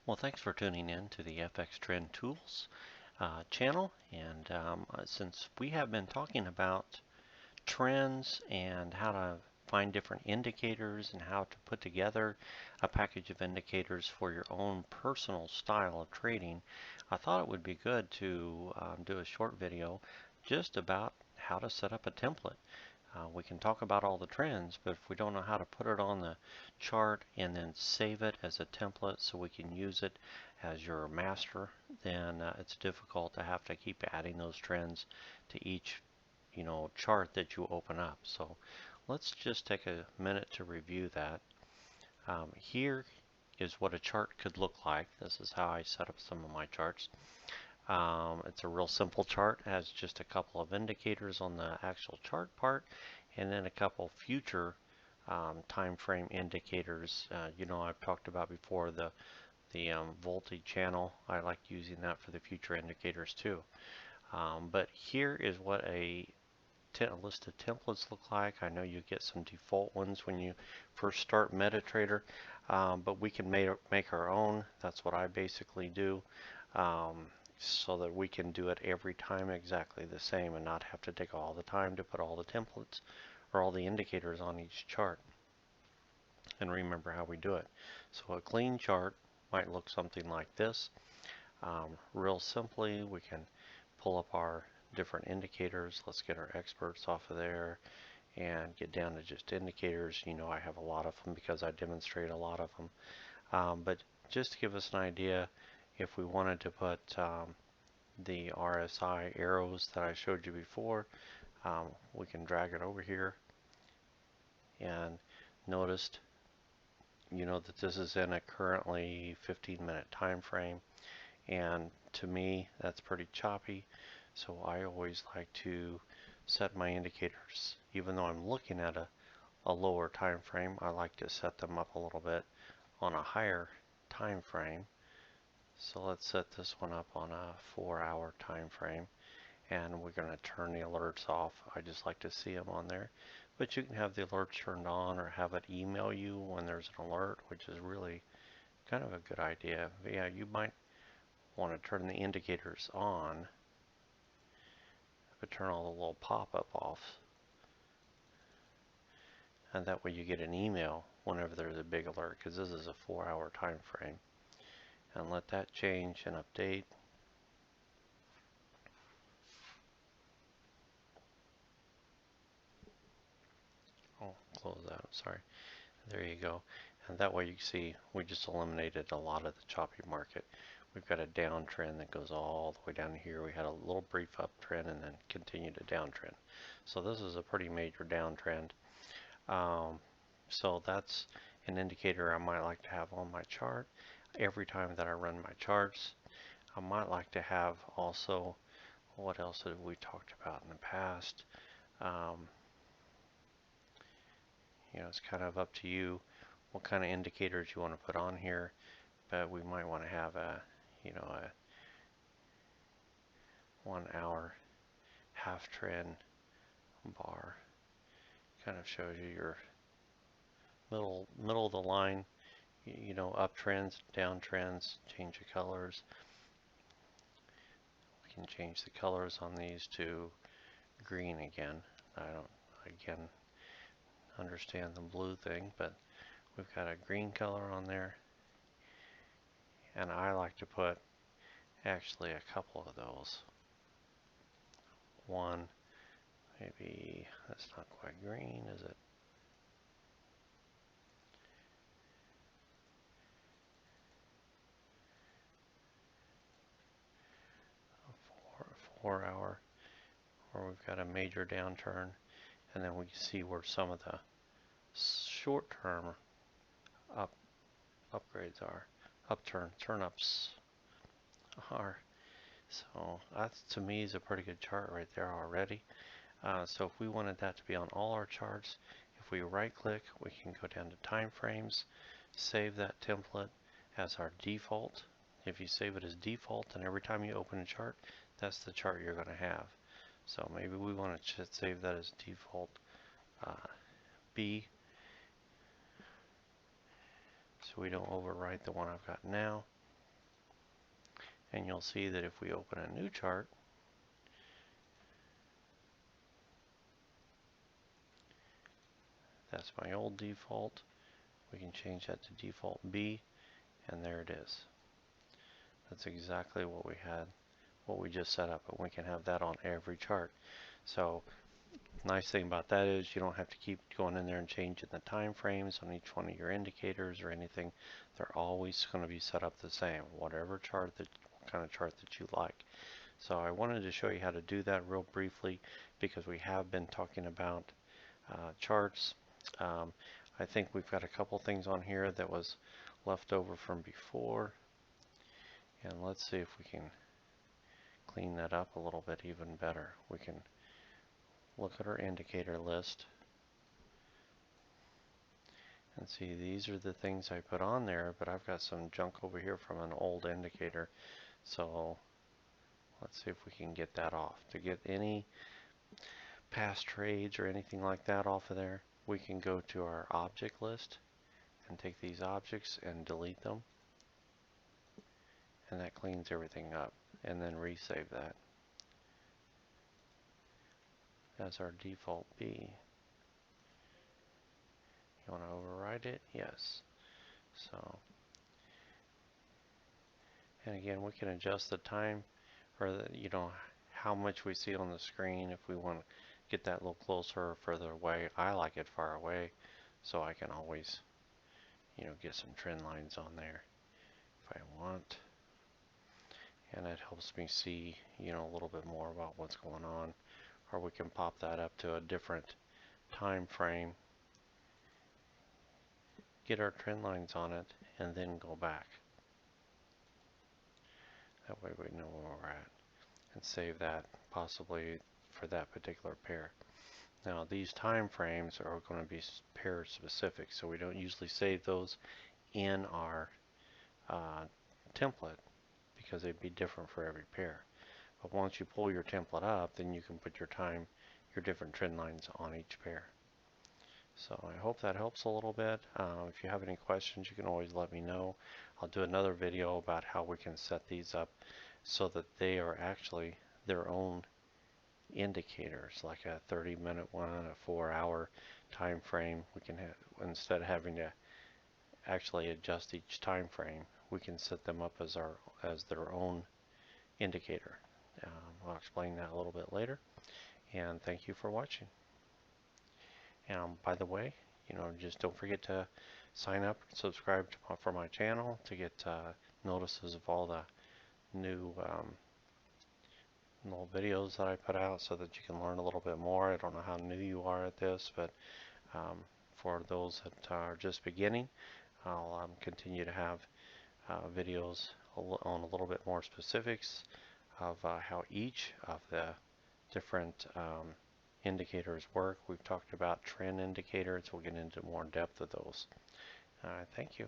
Well, thanks for tuning in to the FX Trend Tools channel. And since we have been talking about trends and how to find different indicators and how to put together a package of indicators for your own personal style of trading, I thought it would be good to do a short video just about how to set up a template. We can talk about all the trends, but if we don't know how to put it on the chart and then save it as a template so we can use it as your master, then it's difficult to have to keep adding those trends to each, chart that you open up. So let's just take a minute to review that. Here is what a chart could look like. This is how I set up some of my charts. It's a real simple chart. It has just a couple of indicators on the actual chart part and then a couple future time frame indicators. I've talked about before the voltage channel. I like using that for the future indicators too. But here is what a list of templates look like. I know you get some default ones when you first start MetaTrader, but we can make our own. That's what I basically do, so that we can do it every time exactly the same and not have to take all the time to put all the templates or all the indicators on each chart and remember how we do it. So a clean chart might look something like this. Real simply, we can pull up our different indicators. Let's get our experts off of there and get down to just indicators. I have a lot of them because I demonstrate a lot of them. But just to give us an idea, if we wanted to put the RSI arrows that I showed you before, we can drag it over here and noticed that this is in a currently 15-minute time frame, and to me that's pretty choppy, so I always like to set my indicators. Even though I'm looking at a lower time frame, I like to set them up a little bit on a higher time frame. So let's set this one up on a 4-hour time frame, and we're going to turn the alerts off. I just like to see them on there, but you can have the alerts turned on or have it email you when there's an alert, which is really kind of a good idea. But yeah, you might want to turn the indicators on, but turn all the little pop-up off, and that way you get an email whenever there's a big alert, because this is a 4-hour time frame. And let that change and update. Oh, close that, I'm sorry. There you go. And that way you can see we just eliminated a lot of the choppy market. We've got a downtrend that goes all the way down here. We had a little brief uptrend and then continued a downtrend. So this is a pretty major downtrend. So that's an indicator I might like to have on my chart. Every time that I run my charts, I might like to have also, what else have we talked about in the past? It's kind of up to you what kind of indicators you want to put on here, but we might want to have a 1-hour half trend bar. Kind of shows you your middle of the line, uptrends, downtrends, change the colors. We can change the colors on these to green again. I don't understand the blue thing, but we've got a green color on there, and I like to put actually a couple of those. One, maybe that's not quite green, is it? A 4-hour, where we've got a major downturn, and then we see where some of the short-term upgrades are, turn-ups are. So that to me is a pretty good chart right there already. So if we wanted that to be on all our charts, if we right click, we can go down to time frames, save that template as our default. If you save it as default, then every time you open a chart, that's the chart you're going to have. So maybe we want to save that as default B, so we don't overwrite the one I've got now. And you'll see that if we open a new chart, that's my old default. We can change that to default B, and there it is. That's exactly what we had, what we just set up, and we can have that on every chart. So nice thing about that is you don't have to keep going in there and changing the time frames on each one of your indicators or anything. They're always going to be set up the same, whatever chart that kind of chart that you like. So I wanted to show you how to do that real briefly because we have been talking about charts. I think we've got a couple things on here that was left over from before, and let's see if we can clean that up a little bit even better. We can look at our indicator list and see these are the things I put on there, but I've got some junk over here from an old indicator. So let's see if we can get that off. To get any past trades or anything like that off of there, we can go to our object list and take these objects and delete them, and that cleans everything up, and then resave that as our default B. You want to override it? Yes. So, and again, we can adjust the time, or how much we see on the screen. If we want to get that a little closer or further away, I like it far away, so I can always get some trend lines on there if I want, and it helps me see a little bit more about what's going on. Or we can pop that up to a different time frame, get our trend lines on it, and then go back. That way we know where we're at, and save that possibly for that particular pair. Now these time frames are going to be pair specific, so we don't usually save those in our template because they'd be different for every pair. But once you pull your template up, then you can put your different trend lines on each pair. So I hope that helps a little bit. If you have any questions, you can always let me know. I'll do another video about how we can set these up so that they are actually their own indicators, like a 30-minute one, a 4-hour time frame. We can instead of having to actually adjust each time frame, we can set them up as their own indicator. I'll explain that a little bit later. And thank you for watching. And by the way, just don't forget to sign up, subscribe for my channel to get notices of all the new little videos that I put out so that you can learn a little bit more. I don't know how new you are at this, but for those that are just beginning, I'll continue to have videos on a little bit more specifics of how each of the different indicators work. We've talked about trend indicators. We'll get into more depth of those. Thank you.